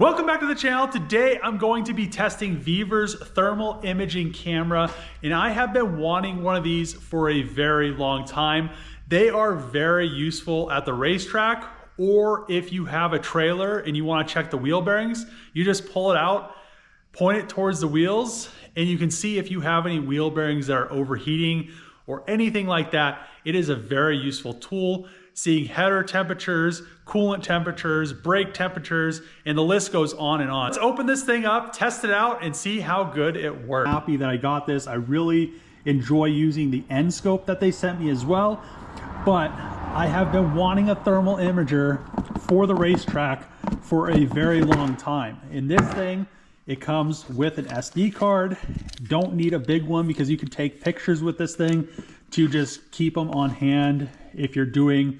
Welcome back to the channel. Today I'm going to be testing Vevor's thermal imaging camera, and I have been wanting one of these for a very long time. They are very useful at the racetrack, or if you have a trailer and you want to check the wheel bearings, you just pull it out, point it towards the wheels, and you can see if you have any wheel bearings that are overheating or anything like that. It is a very useful tool. Seeing header temperatures, coolant temperatures, brake temperatures, and the list goes on and on. Let's open this thing up, test it out, and see how good it works. Happy that I got this. I really enjoy using the end scope that they sent me as well, but I have been wanting a thermal imager for the racetrack for a very long time. In this thing, it comes with an SD card. Don't need a big one because you can take pictures with this thing to just keep them on hand if you're doing,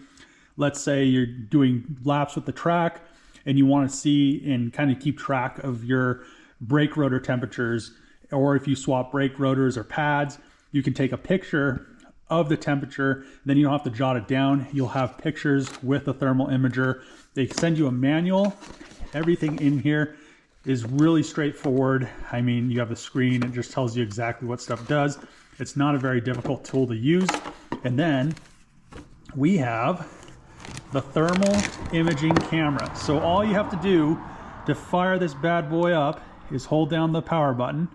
let's say you're doing laps with the track and you want to see and kind of keep track of your brake rotor temperatures, or if you swap brake rotors or pads, you can take a picture of the temperature, then you don't have to jot it down. You'll have pictures with a thermal imager. They send you a manual. Everything in here is really straightforward. I mean, you have the screen, it just tells you exactly what stuff does. It's not a very difficult tool to use. And then we have the thermal imaging camera. So all you have to do to fire this bad boy up is hold down the power button.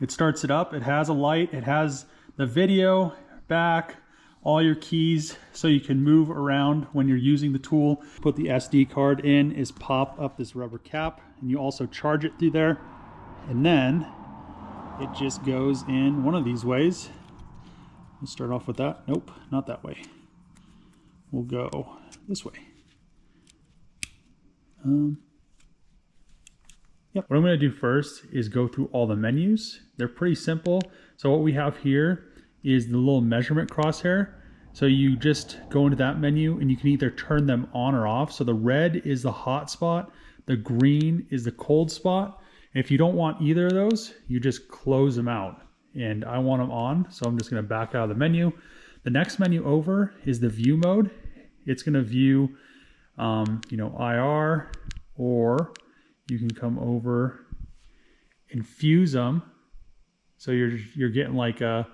It starts it up. It has a light. It has the video, back, all your keys, so you can move around when you're using the tool. Put the SD card in, is pop up this rubber cap, and you also charge it through there. And then it just goes in one of these ways. We'll start off with that. Nope, not that way. We'll go this way. Yep. What I'm going to do first is go through all the menus. They're pretty simple. So what we have here is the little measurement crosshair. So you just go into that menu and you can either turn them on or off. So the red is the hot spot, the green is the cold spot. And if you don't want either of those, you just close them out. And I want them on, so I'm just going to back out of the menu. The next menu over is the view mode. It's going to view, IR, or you can come over and fuse them. So you're getting like a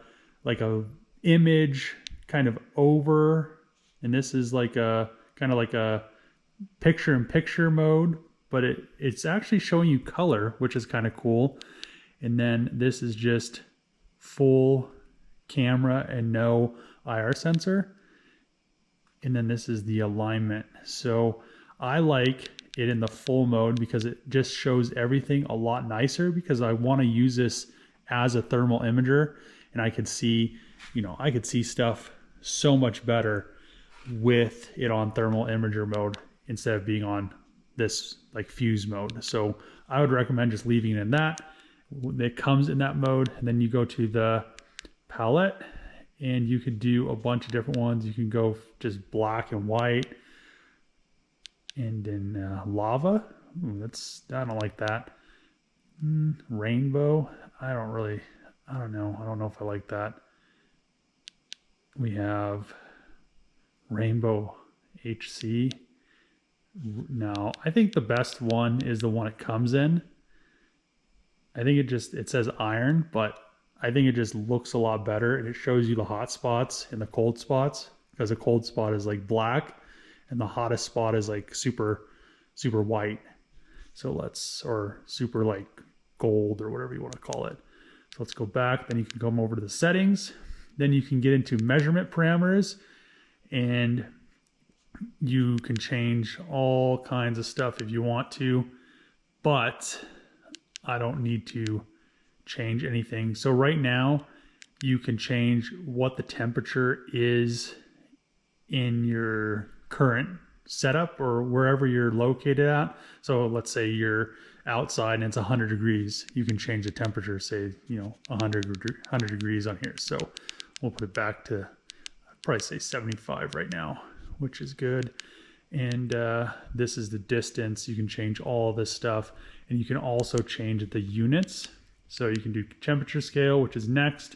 image kind of over, and this is like a kind of like a picture-in-picture mode, but it's actually showing you color, which is kind of cool. And then this is just full camera and no IR sensor. And then this is the alignment. So I like it in the full mode because it just shows everything a lot nicer, because I want to use this as a thermal imager, and I could see, I could see stuff so much better with it on thermal imager mode instead of being on this like fuse mode. So I would recommend just leaving it in that. It comes in that mode, and then you go to the palette and you could do a bunch of different ones. You can go just black and white, and then lava. I don't like that. Rainbow. I don't know. I don't know if I like that. We have rainbow HC. Now, I think the best one is the one it comes in. I think it says iron, but I think it just looks a lot better, and it shows you the hot spots and the cold spots, because the cold spot is like black and the hottest spot is like super white. So or super like gold, or whatever you want to call it. So let's go back. Then you can come over to the settings. Then you can get into measurement parameters, and you can change all kinds of stuff if you want to, but I don't need to change anything. So right now you can change what the temperature is in your current setup or wherever you're located at. So let's say you're outside and it's 100 degrees. You can change the temperature, say, 100 degrees on here. So we'll put it back to, I'd probably say 75 right now, which is good. And this is the distance. You can change all this stuff, and you can also change the units. So you can do temperature scale, which is next,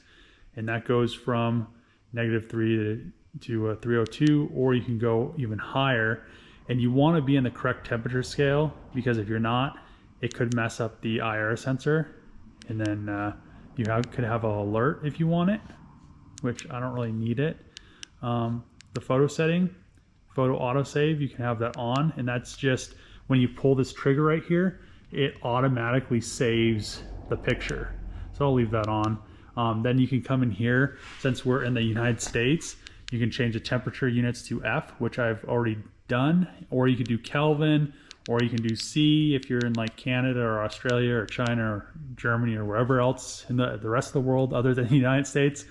and that goes from -3 to 302, or you can go even higher And you want to be in the correct temperature scale, because if you're not, it could mess up the IR sensor. And then you could have an alert if you want it, which I don't really need it. The photo setting, photo autosave, you can have that on, and that's just when you pull this trigger right here, it automatically saves the picture. So I'll leave that on. Then you can come in here, since we're in the United States, you can change the temperature units to F, which I've already done, or you could do Kelvin, or you can do C if you're in like Canada or Australia or China or Germany or wherever else in the rest of the world other than the United States.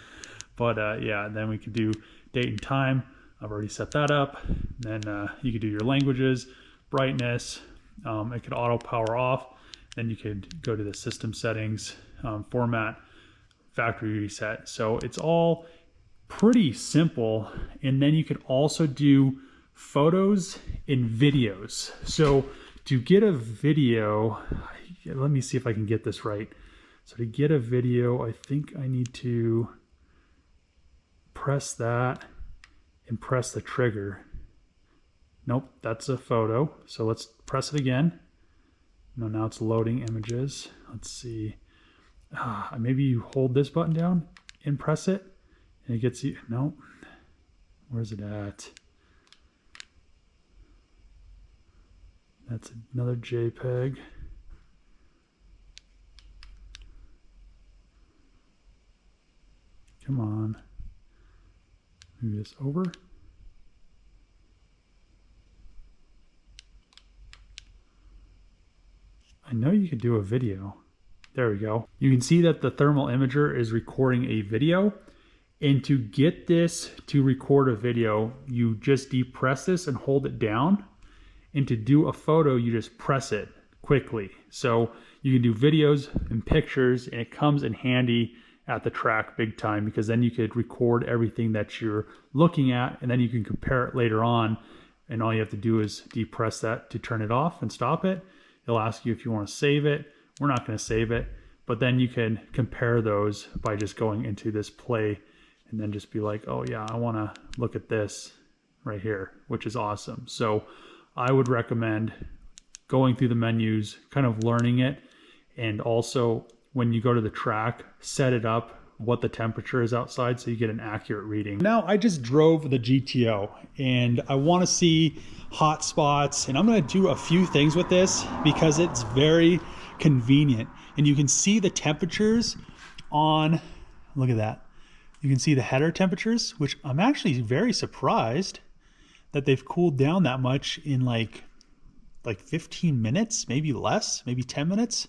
But yeah, and then we could do date and time. I've already set that up. Then you could do your languages, brightness. It could auto power off. Then you could go to the system settings, format, factory reset. So it's all pretty simple. And then you could also do photos and videos. So to get a video, let me see if I can get this right. So to get a video, I think I need to press that and press the trigger. Nope, that's a photo. So let's press it again. No, now it's loading images. Let's see. Maybe you hold this button down and press it, and it gets you. No, where's it at? That's another JPEG. Come on. Move this over. I know you could do a video. There we go. You can see that the thermal imager is recording a video. And to get this to record a video, you just depress this and hold it down. And to do a photo, you just press it quickly. So you can do videos and pictures, and it comes in handy at the track big time, because then you could record everything that you're looking at, and then you can compare it later on. And all you have to do is depress that to turn it off and stop it. It'll ask you if you want to save it. We're not going to save it, but then you can compare those by just going into this play and then just be like, oh yeah, I want to look at this right here, which is awesome. So I would recommend going through the menus, kind of learning it, and also when you go to the track, set it up what the temperature is outside so you get an accurate reading. Now I just drove the GTO and I want to see hot spots, and I'm going to do a few things with this because it's very convenient. And you can see the temperatures on, look at that. You can see the header temperatures, which I'm actually very surprised that they've cooled down that much in like 15 minutes, maybe less, maybe 10 minutes.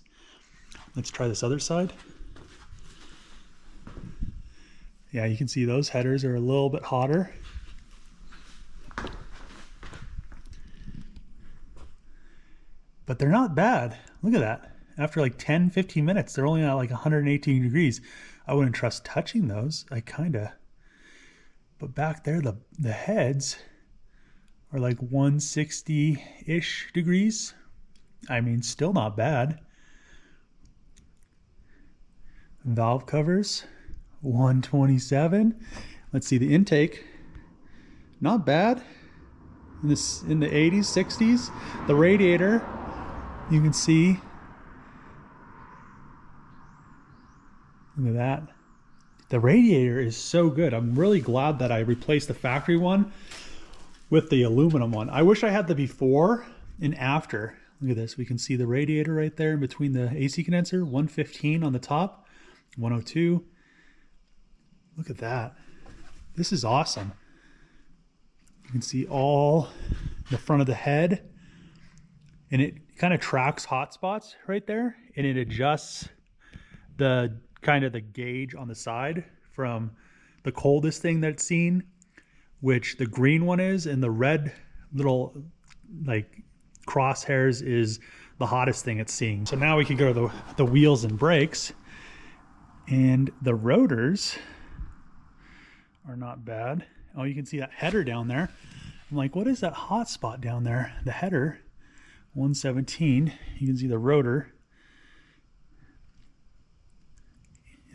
Let's try this other side. Yeah, you can see those headers are a little bit hotter. But they're not bad. Look at that. After like 10, 15 minutes, they're only at like 118 degrees. I wouldn't trust touching those. I kinda. But back there, the heads are like 160-ish degrees. I mean, still not bad. Valve covers, 127. Let's see the intake. Not bad. In the 80s, 60s. The radiator, you can see. Look at that. The radiator is so good. I'm really glad that I replaced the factory one with the aluminum one. I wish I had the before and after. Look at this. We can see the radiator right there in between the AC condenser. 115 on the top, 102. Look at that. This is awesome. You can see all the front of the head, and it kind of tracks hot spots right there, and it adjusts the kind of the gauge on the side from the coldest thing that's seen, which the green one is, and the red little like crosshairs is the hottest thing it's seeing. So now we can go to the wheels and brakes, and the rotors are not bad. Oh, you can see that header down there. I'm like, what is that hot spot down there? The header, 117. You can see the rotor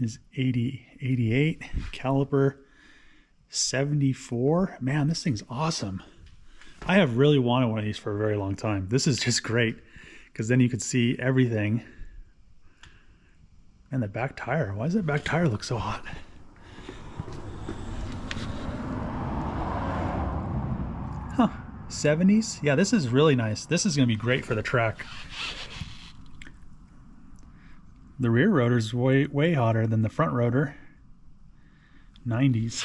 is 80, 88. Caliper, 74. Man, this thing's awesome. I have really wanted one of these for a very long time. This is just great because then you can see everything. And the back tire, why does that back tire look so hot? Huh, 70s? Yeah, this is really nice. This is gonna be great for the track. The rear rotor is way hotter than the front rotor. 90s.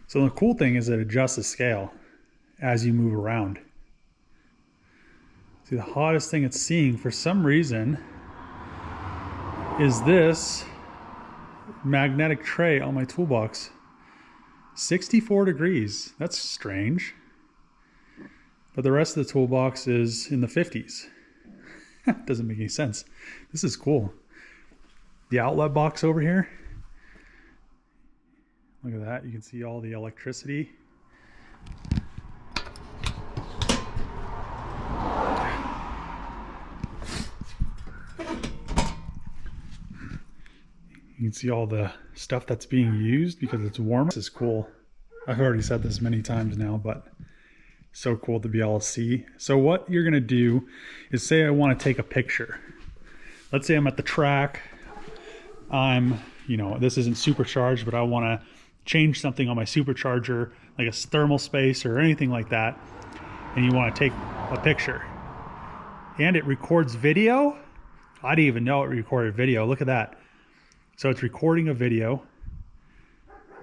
So the cool thing is it adjusts the scale as you move around. See, the hottest thing it's seeing for some reason is this magnetic tray on my toolbox. 64 degrees. That's strange. But the rest of the toolbox is in the 50s. Doesn't make any sense. This is cool. The outlet box over here. Look at that. You can see all the electricity. You can see all the stuff that's being used because it's warm. This is cool. I've already said this many times now, but so cool to be able to see. So what you're gonna do is say I want to take a picture. Let's say I'm at the track. This isn't supercharged, but I want to change something on my supercharger, like a thermal space or anything like that, and you want to take a picture. And it records video. I didn't even know it recorded video. Look at that. So it's recording a video.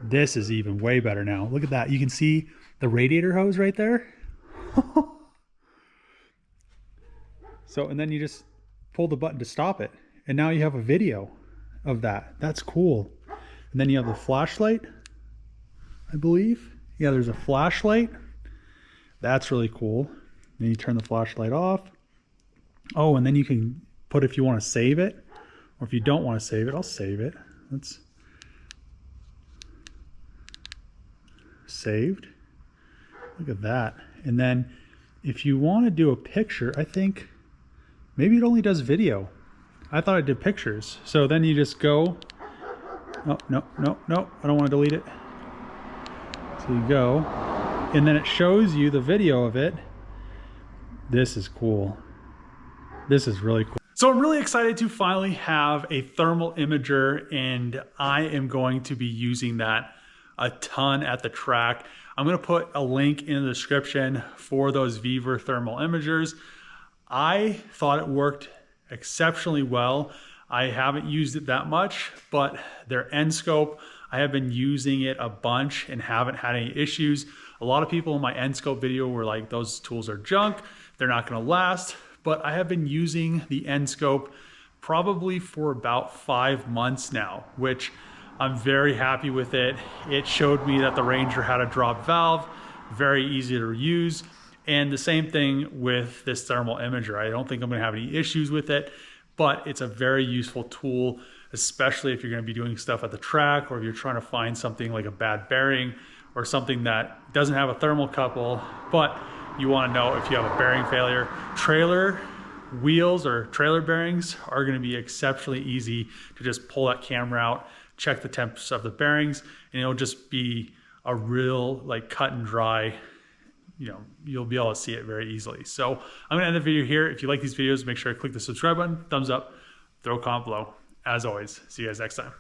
This is even way better now. Look at that. You can see the radiator hose right there. So, and then you just pull the button to stop it. And now you have a video of that. That's cool. And then you have the flashlight, I believe. Yeah, there's a flashlight. That's really cool. Then you turn the flashlight off. Oh, and then you can put if you want to save it, or if you don't want to save it, I'll save it. Let's saved. Look at that. And then if you want to do a picture, I think maybe it only does video. I thought it did pictures. So then you just go, oh, no, I don't want to delete it. So you go, and then it shows you the video of it. This is cool. This is really cool. So I'm really excited to finally have a thermal imager, and I am going to be using that a ton at the track. I'm going to put a link in the description for those Vevor thermal imagers. I thought it worked exceptionally well. I haven't used it that much, but their end scope, I have been using it a bunch and haven't had any issues. A lot of people in my end scope video were like, those tools are junk, they're not going to last. But I have been using the end scope probably for about 5 months now, which I'm very happy with it. It showed me that the Ranger had a drop valve, very easy to use. And the same thing with this thermal imager. I don't think I'm gonna have any issues with it, but it's a very useful tool, especially if you're gonna be doing stuff at the track, or if you're trying to find something like a bad bearing or something that doesn't have a thermocouple, but you wanna know if you have a bearing failure. Trailer wheels or trailer bearings are gonna be exceptionally easy to just pull that camera out, check the temps of the bearings, and it'll just be a real like cut and dry, you'll be able to see it very easily. So I'm gonna end the video here. If you like these videos, make sure to click the subscribe button, thumbs up, throw a comment below. As always, see you guys next time.